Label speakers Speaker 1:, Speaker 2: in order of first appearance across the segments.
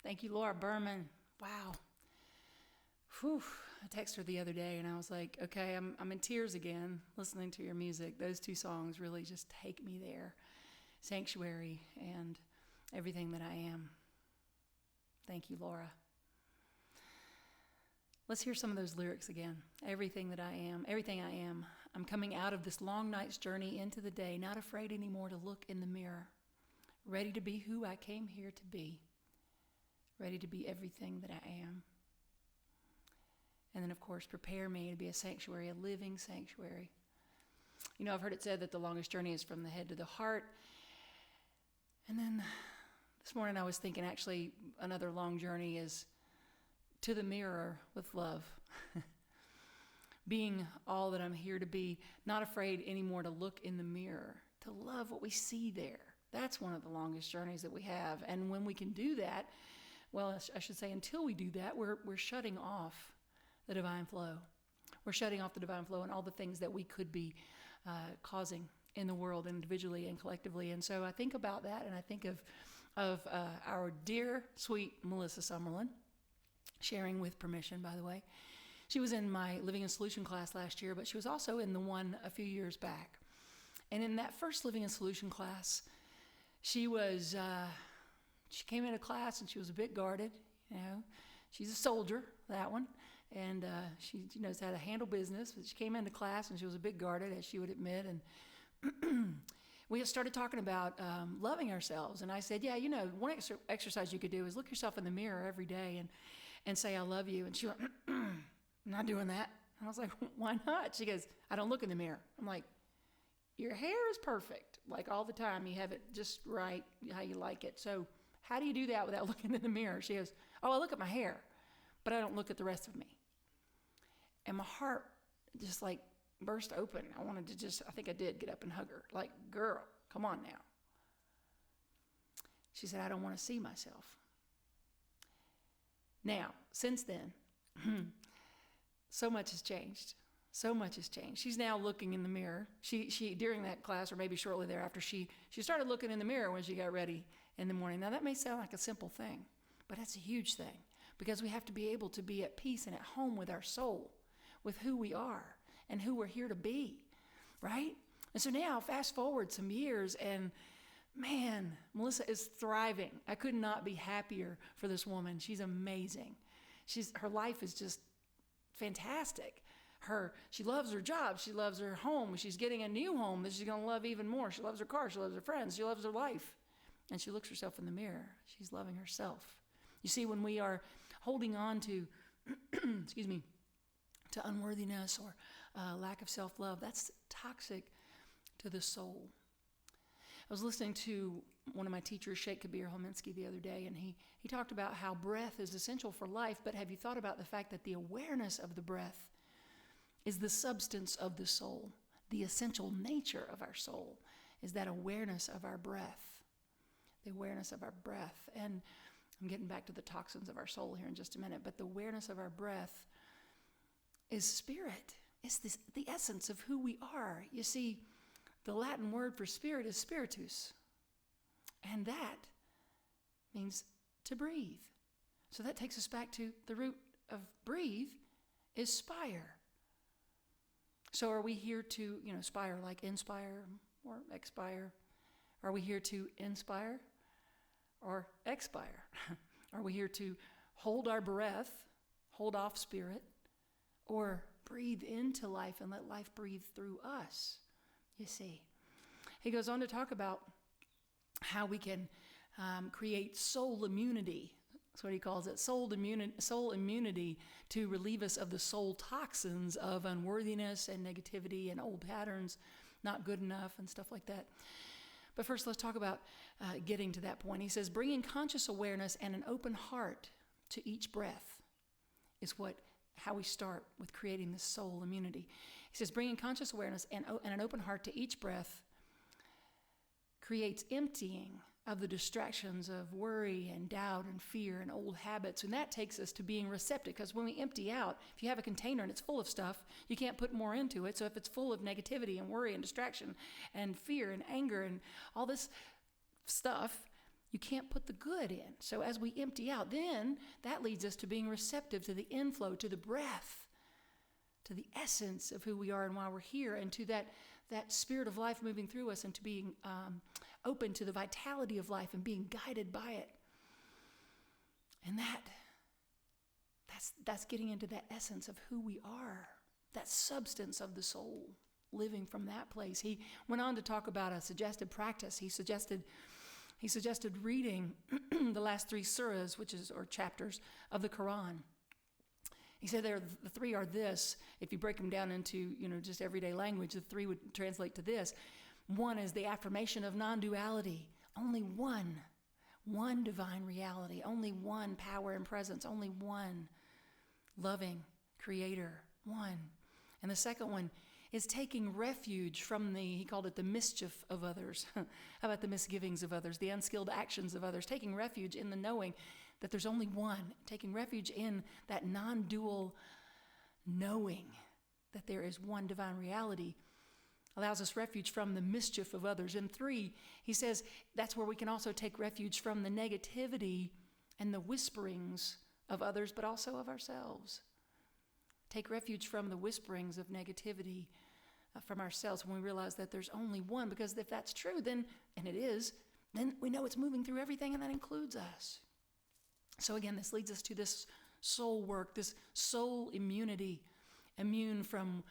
Speaker 1: Thank you, Laura Berman. Wow. Whew. I texted her the other day and I was like, okay, I'm in tears again listening to your music. Those two songs really just take me there. Sanctuary and Everything That I Am. Thank you, Laura. Let's hear some of those lyrics again. Everything that I am, everything I am. I'm coming out of this long night's journey into the day, not afraid anymore to look in the mirror. Ready to be who I came here to be. Ready to be everything that I am. And then, of course, prepare me to be a sanctuary, a living sanctuary. You know, I've heard it said that the longest journey is from the head to the heart. And then this morning I was thinking actually another long journey is to the mirror with love. Being all that I'm here to be, not afraid anymore to look in the mirror, to love what we see there. That's one of the longest journeys that we have. And when we can do that, well, I should say until we do that, we're shutting off the divine flow. We're shutting off the divine flow and all the things that we could be causing in the world individually and collectively. And so I think about that, and I think of our dear, sweet Melissa Summerlin, sharing with permission, by the way. She was in my Living in Solution class last year, but she was also in the one a few years back. And in that first Living in Solution class, she came into class and she was a bit guarded, you know. She's a soldier, that one. And she knows how to handle business. But she came into class and she was a bit guarded, as she would admit. And we started talking about loving ourselves. And I said, yeah, you know, one exercise you could do is look yourself in the mirror every day and say, I love you. And she went, I'm not doing that. And I was like, why not? She goes, I don't look in the mirror. I'm like, your hair is perfect. Like all the time, you have it just right, how you like it. So how do you do that without looking in the mirror? She goes, oh, I look at my hair, but I don't look at the rest of me. And my heart just like burst open. I think I did get up and hug her. Like, girl, come on now. She said, I don't want to see myself. Now, since then, so much has changed. So much has changed. She's now looking in the mirror. She during that class, or maybe shortly thereafter, she started looking in the mirror when she got ready in the morning. Now, that may sound like a simple thing, but it's a huge thing because we have to be able to be at peace and at home with our soul, with who we are and who we're here to be, right? And so now, fast forward some years, and man, Melissa is thriving. I could not be happier for this woman. She's amazing. Her life is just fantastic. She loves her job. She loves her home. She's getting a new home that she's going to love even more. She loves her car. She loves her friends. She loves her life. And she looks herself in the mirror. She's loving herself. You see, when we are holding on to, excuse me, to unworthiness or lack of self-love, that's toxic to the soul. I was listening to one of my teachers, Sheikh Kabir Hominsky, the other day, and he talked about how breath is essential for life, but have you thought about the fact that the awareness of the breath is the substance of the soul? The essential nature of our soul is that awareness of our breath. The awareness of our breath. And I'm getting back to the toxins of our soul here in just a minute, but the awareness of our breath is spirit. It's the essence of who we are. You see, the Latin word for spirit is spiritus. And that means to breathe. So that takes us back to the root of breathe is spire. So are we here to, spire like inspire or expire? Are we here to inspire or expire? Are we here to hold our breath, hold off spirit, or breathe into life and let life breathe through us? You see. He goes on to talk about how we can create soul immunity. That's what he calls it, soul immunity, to relieve us of the soul toxins of unworthiness and negativity and old patterns, not good enough and stuff like that. But first, let's talk about getting to that point. He says, bringing conscious awareness and an open heart to each breath is how we start with creating this soul immunity. He says, bringing conscious awareness and an open heart to each breath creates emptying of the distractions of worry and doubt and fear and old habits. And that takes us to being receptive, because when we empty out, if you have a container and it's full of stuff, you can't put more into it. So if it's full of negativity and worry and distraction and fear and anger and all this stuff, You can't put the good in. So as we empty out, then that leads us to being receptive to the inflow, to the breath, to the essence of who we are and why we're here, and to that spirit of life moving through us, and to being open to the vitality of life and being guided by it. And that's getting into that essence of who we are, that substance of the soul, living from that place. He went on to talk about a suggested practice. He suggested reading the last 3 surahs, or chapters of the Quran. He said the 3 are this. If you break them down into, just everyday language, the 3 would translate to this. 1 is the affirmation of non-duality. Only one divine reality, only one power and presence, only one loving creator, one. And the second one is taking refuge from he called it the mischief of others. How about the misgivings of others, the unskilled actions of others? Taking refuge in the knowing that there's only one, taking refuge in that non-dual knowing that there is one divine reality, allows us refuge from the mischief of others. And 3, he says that's where we can also take refuge from the negativity and the whisperings of others, but also of ourselves. Take refuge from the whisperings of negativity from ourselves when we realize that there's only one, because if that's true, then, and it is, then we know it's moving through everything, and that includes us. So again, this leads us to this soul work, this soul immunity, immune from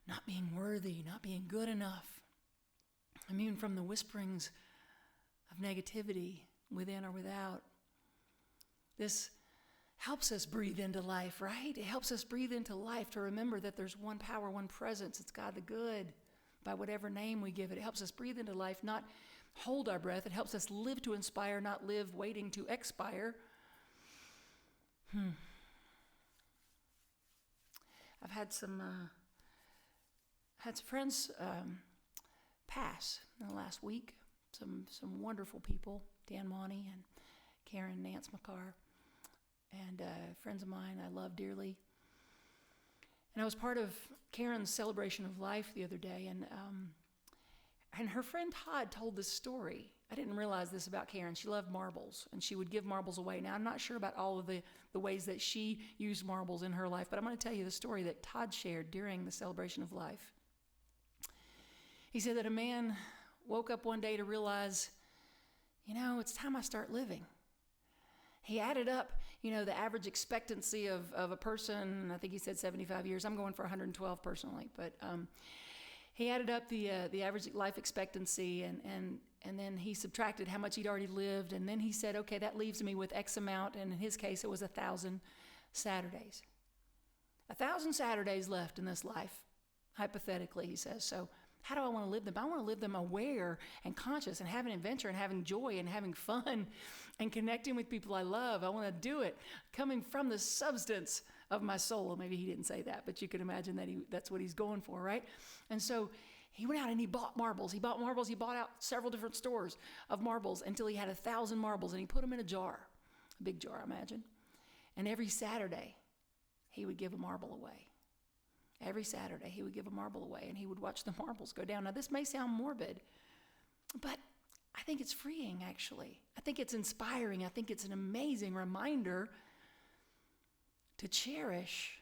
Speaker 1: not being worthy, not being good enough, immune from the whisperings of negativity within or without. This helps us breathe into life, right? It helps us breathe into life to remember that there's one power, one presence. It's God the good, by whatever name we give it. It helps us breathe into life, not hold our breath. It helps us live to inspire, not live waiting to expire. I've had some friends pass in the last week. Some wonderful people, Dan Monty and Karen Nance McCarr, and friends of mine I love dearly. And I was part of Karen's celebration of life the other day, and her friend Todd told this story. I didn't realize this about Karen. She loved marbles, and she would give marbles away. Now, I'm not sure about all of the ways that she used marbles in her life, but I'm going to tell you the story that Todd shared during the celebration of life. He said that a man woke up one day to realize, it's time I start living. He added up, the average expectancy of a person. I think he said 75 years. I'm going for 112 personally, but he added up the average life expectancy, and then he subtracted how much he'd already lived, and then he said, okay, that leaves me with X amount, and in his case, it was 1,000 Saturdays. 1,000 Saturdays left in this life, hypothetically, he says. So how do I want to live them? I want to live them aware and conscious and having adventure and having joy and having fun and connecting with people I love. I want to do it coming from the substance of my soul. Well, maybe he didn't say that, but you can imagine that that's what he's going for, right? And so he went out and he bought marbles. He bought out several different stores of marbles until he had 1,000 marbles, and he put them in a jar, a big jar, I imagine. And every Saturday, he would give a marble away. Every Saturday, he would give a marble away, and he would watch the marbles go down. Now, this may sound morbid, but I think it's freeing, actually. I think it's inspiring. I think it's an amazing reminder to cherish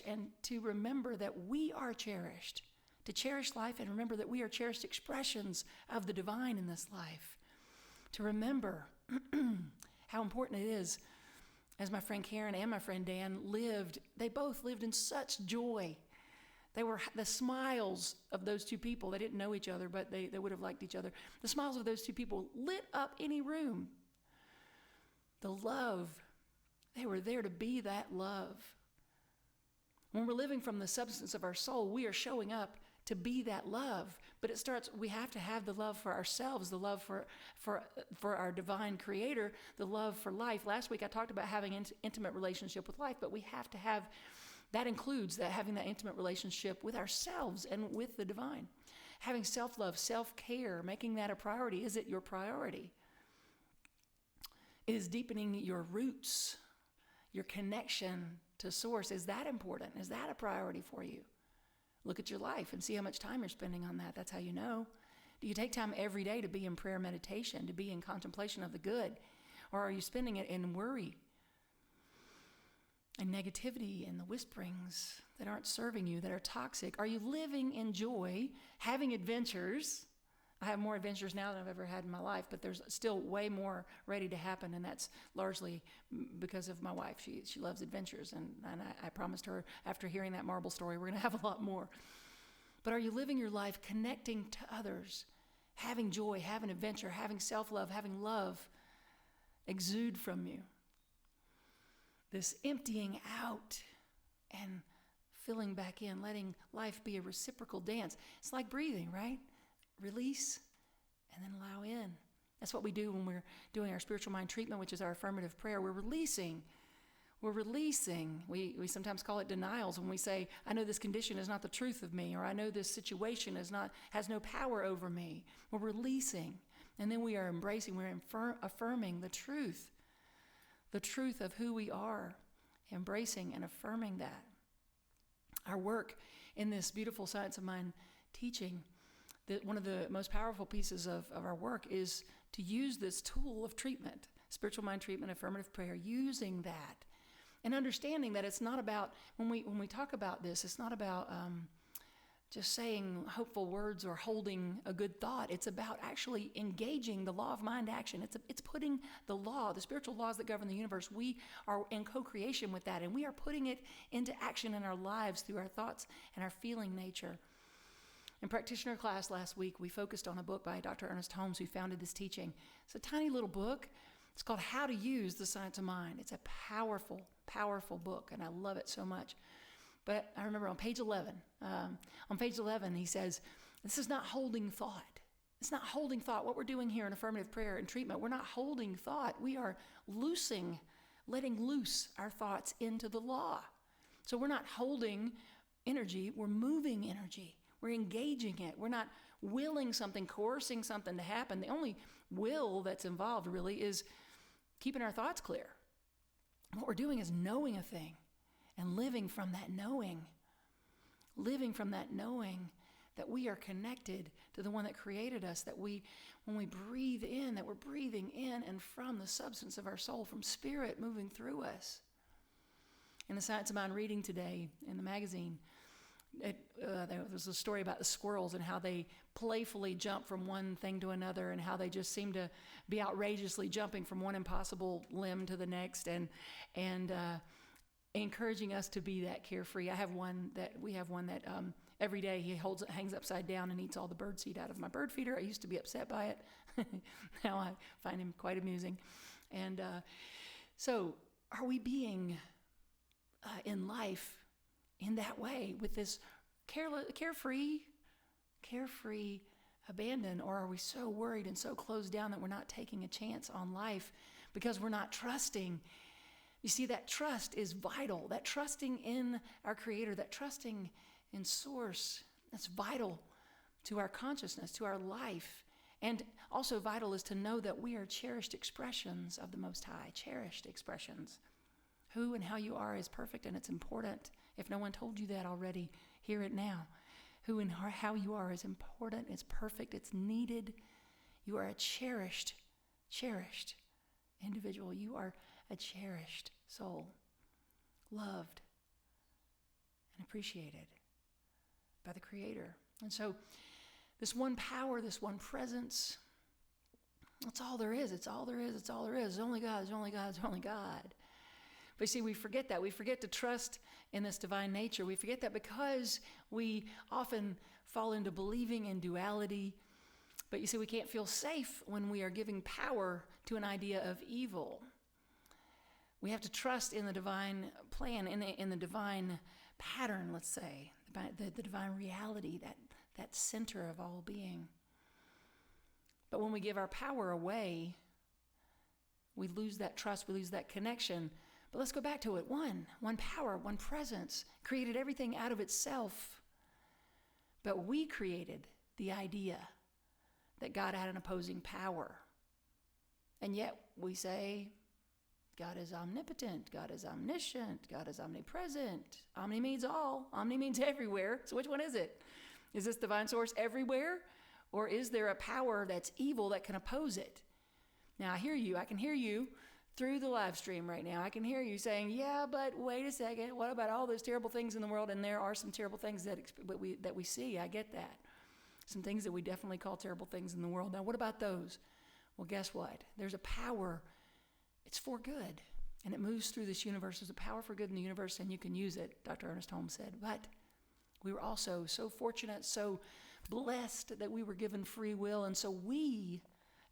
Speaker 1: and to remember that we are cherished, to cherish life and remember that we are cherished expressions of the divine in this life, to remember how important it is. As my friend Karen and my friend Dan they both lived in such joy. They were the smiles of those two people. They didn't know each other, but they would have liked each other. The smiles of those two people lit up any room. The love, they were there to be that love. When we're living from the substance of our soul, we are showing up to be that love. But we have to have the love for ourselves, the love for our divine creator, the love for life. Last week I talked about having an intimate relationship with life, but we have to have, that includes having that intimate relationship with ourselves and with the divine. Having self-love, self-care, making that a priority. Is it your priority? Is deepening your roots, your connection to source, is that important? Is that a priority for you? Look at your life and see how much time you're spending on that. That's how you know. Do you take time every day to be in prayer meditation, to be in contemplation of the good? Or are you spending it in worry and negativity and the whisperings that aren't serving you, that are toxic? Are you living in joy, having adventures? I have more adventures now than I've ever had in my life, but there's still way more ready to happen, and that's largely because of my wife. She loves adventures, and I promised her after hearing that marble story, we're going to have a lot more. But are you living your life connecting to others, having joy, having adventure, having self-love, having love exude from you? This emptying out and filling back in, letting life be a reciprocal dance. It's like breathing, right? Release and then allow in. That's what we do when we're doing our spiritual mind treatment, which is our affirmative prayer. We're releasing. We sometimes call it denials when we say, I know this condition is not the truth of me, or I know this situation has no power over me. We're releasing. And then we are embracing, we're affirming the truth of who we are, embracing and affirming that. Our work in this beautiful Science of Mind teaching, that one of the most powerful pieces of our work is to use this tool of treatment, spiritual mind treatment, affirmative prayer, using that and understanding that it's not about, when we talk about this, it's not about just saying hopeful words or holding a good thought. It's about actually engaging the law of mind action. It's putting the spiritual laws that govern the universe. We are in co-creation with that, and we are putting it into action in our lives through our thoughts and our feeling nature. In practitioner class last week, we focused on a book by Dr. Ernest Holmes, who founded this teaching. It's a tiny little book. It's called How to Use the Science of Mind. It's a powerful, powerful book, and I love it so much. But I remember on page 11, he says, this is not holding thought. It's not holding thought. What we're doing here in affirmative prayer and treatment, we're not holding thought. We are letting loose our thoughts into the law. So we're not holding energy, we're moving energy. We're engaging it. We're not willing something, coercing something to happen. The only will that's involved really is keeping our thoughts clear. What we're doing is knowing a thing and living from that knowing that we are connected to the one that created us, that when we breathe in, that we're breathing in and from the substance of our soul, from spirit moving through us. In the Science of Mind reading today in the magazine, there was a story about the squirrels and how they playfully jump from one thing to another, and how they just seem to be outrageously jumping from one impossible limb to the next, and encouraging us to be that carefree. We have one that every day he hangs upside down and eats all the birdseed out of my bird feeder. I used to be upset by it. Now I find him quite amusing. And so are we being in life in that way, with this carefree abandon, or are we so worried and so closed down that we're not taking a chance on life because we're not trusting? You see, that trust is vital. That trusting in our Creator, that trusting in Source, that's vital to our consciousness, to our life. And also vital is to know that we are cherished expressions of the Most High, cherished expressions. Who and how you are is perfect, and it's important. If no one told you that already, hear it now. Who and how you are is important, it's perfect, it's needed. You are a cherished individual. You are a cherished soul, loved and appreciated by the Creator. And so this one power, this one presence, that's all there is. It's all there is. It's all there is. It's only God. It's only God. It's only God. But you see, we forget that. We forget to trust in this divine nature. We forget that because we often fall into believing in duality. But you see, we can't feel safe when we are giving power to an idea of evil. We have to trust in the divine plan, in the divine pattern, let's say, the divine reality, that center of all being. But when we give our power away, we lose that trust, we lose that connection. But let's go back to it. One power, one presence, created everything out of itself. But we created the idea that God had an opposing power. And yet we say, God is omnipotent, God is omniscient, God is omnipresent. Omni means all, omni means everywhere. So which one is it? Is this divine source everywhere? Or is there a power that's evil that can oppose it? Now, I hear you. I can hear you through the live stream right now. I can hear you saying, yeah, but wait a second. What about all those terrible things in the world? And there are some terrible things that we see. I get that. Some things that we definitely call terrible things in the world. Now, what about those? Well, guess what? There's a power. It's for good. And it moves through this universe. There's a power for good in the universe, and you can use it, Dr. Ernest Holmes said. But we were also so fortunate, so blessed that we were given free will. And so we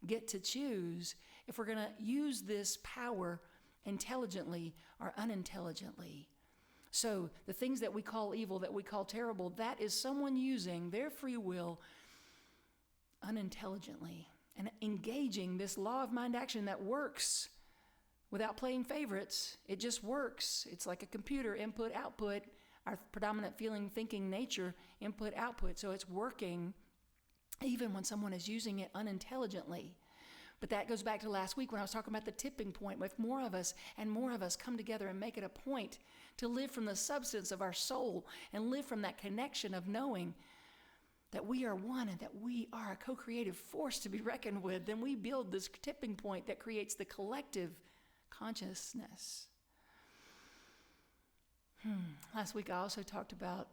Speaker 1: get to choose if we're going to use this power intelligently or unintelligently. So the things that we call evil, that we call terrible, that is someone using their free will unintelligently and engaging this law of mind action that works without playing favorites. It just works. It's like a computer, input, output, our predominant feeling, thinking nature, input, output. So it's working even when someone is using it unintelligently. But that goes back to last week when I was talking about the tipping point. With more of us and more of us come together and make it a point to live from the substance of our soul and live from that connection of knowing that we are one and that we are a co-creative force to be reckoned with, then we build this tipping point that creates the collective consciousness. Last week I also talked about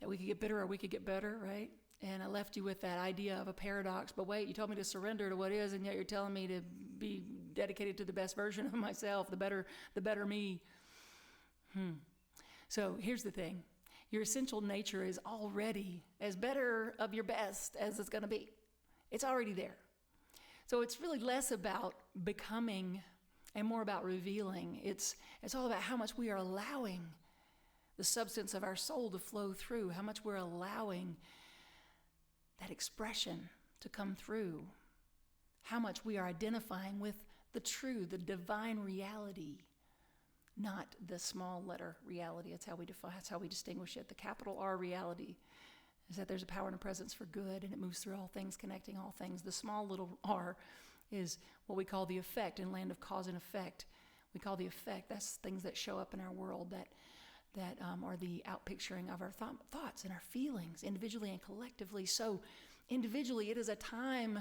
Speaker 1: that we could get bitter or we could get better, right? And I left you with that idea of a paradox. But wait, you told me to surrender to what is, and yet you're telling me to be dedicated to the best version of myself, the better me. So here's the thing. Your essential nature is already as better of your best as it's going to be. It's already there. So it's really less about becoming and more about revealing. It's all about how much we are allowing the substance of our soul to flow through, how much we're allowing that expression to come through, how much we are identifying with the true, the divine reality, not the small letter reality. That's how we distinguish it. The capital R reality is that there's a power and a presence for good, and it moves through all things, connecting all things. The small little r is what we call the effect in land of cause and effect. We call the effect, that's things that show up in our world that are the outpicturing of our thoughts and our feelings, individually and collectively. So individually, it is a time,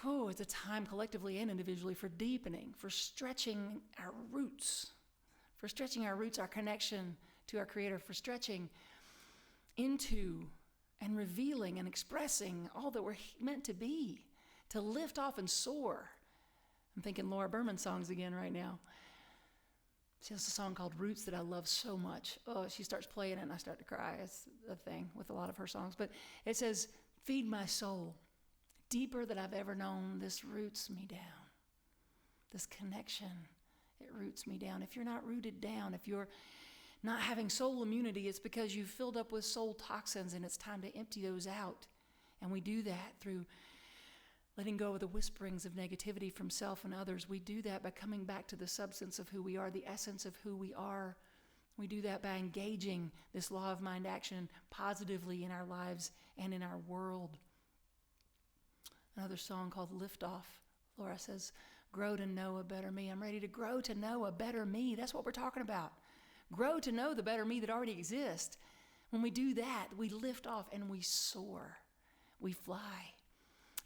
Speaker 1: it's a time collectively and individually for deepening, for stretching our roots, our connection to our Creator, for stretching into and revealing and expressing all that we're meant to be, to lift off and soar. I'm thinking Laura Berman songs again right now. She has a song called Roots that I love so much. Oh, she starts playing it and I start to cry. It's a thing with a lot of her songs. But it says, feed my soul. Deeper than I've ever known, this roots me down. This connection, it roots me down. If you're not rooted down, if you're not having soul immunity, it's because you've filled up with soul toxins and it's time to empty those out. And we do that through letting go of the whisperings of negativity from self and others. We do that by coming back to the substance of who we are, the essence of who we are. We do that by engaging this law of mind action positively in our lives and in our world. Another song called Lift Off. Laura says, grow to know a better me. I'm ready to grow to know a better me. That's what we're talking about. Grow to know the better me that already exists. When we do that, we lift off and we soar. We fly.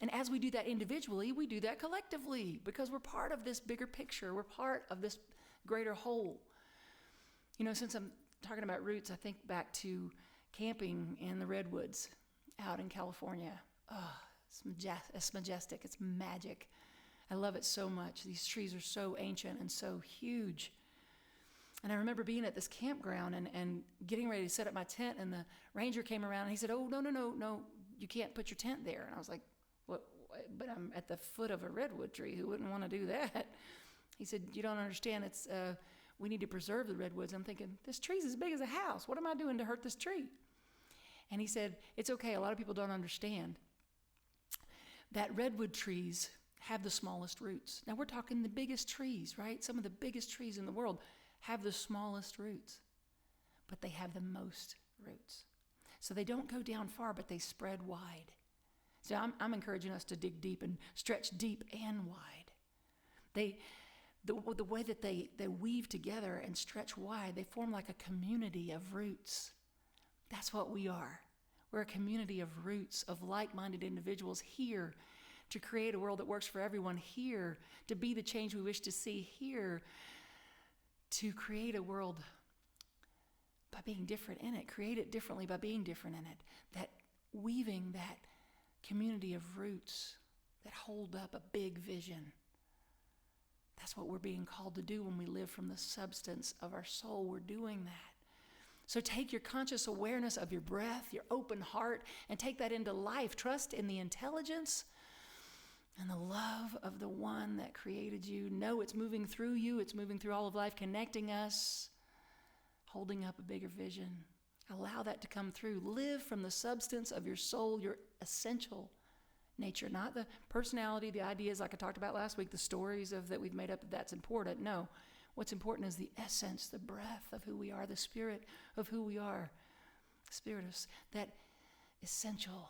Speaker 1: And as we do that individually, we do that collectively because we're part of this bigger picture. We're part of this greater whole. You know, since I'm talking about roots, I think back to camping in the redwoods out in California. Oh, it's majestic. It's magic. I love it so much. These trees are so ancient and so huge. And I remember being at this campground and getting ready to set up my tent, and the ranger came around and he said, oh, no, you can't put your tent there. And I was like, what? But I'm at the foot of a redwood tree. Who wouldn't want to do that? He said, you don't understand. We need to preserve the redwoods. I'm thinking, this tree's as big as a house. What am I doing to hurt this tree? And he said, it's okay. A lot of people don't understand that redwood trees have the smallest roots. Now we're talking the biggest trees, right? Some of the biggest trees in the world have the smallest roots, but they have the most roots. So they don't go down far, but they spread wide. So I'm encouraging us to dig deep and stretch deep and wide. The way that they weave together and stretch wide, they form like a community of roots. That's what we are. We're a community of roots, of like-minded individuals here to create a world that works for everyone, here to be the change we wish to see, here to create a world by being different in it, create it differently by being different in it, that weaving that community of roots that hold up a big vision. That's what we're being called to do when we live from the substance of our soul. We're doing that. So take your conscious awareness of your breath, your open heart, and take that into life. Trust in the intelligence and the love of the one that created you. Know it's moving through you. It's moving through all of life, connecting us, holding up a bigger vision. Allow that to come through. Live from the substance of your soul, your essential nature, not the personality, the ideas like I talked about last week, the stories that we've made up that's important. No. What's important is the essence, the breath of who we are, the spirit of who we are, the spirit of that essential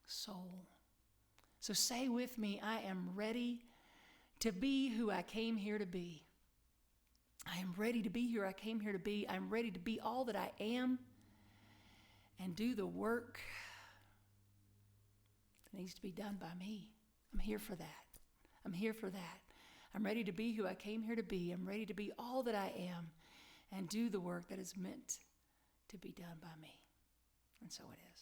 Speaker 1: soul. So say with me, I am ready to be who I came here to be. I am ready to be who I came here to be. I'm ready to be all that I am and do the work that needs to be done by me. I'm here for that. I'm here for that. I'm ready to be who I came here to be. I'm ready to be all that I am and do the work that is meant to be done by me. And so it is.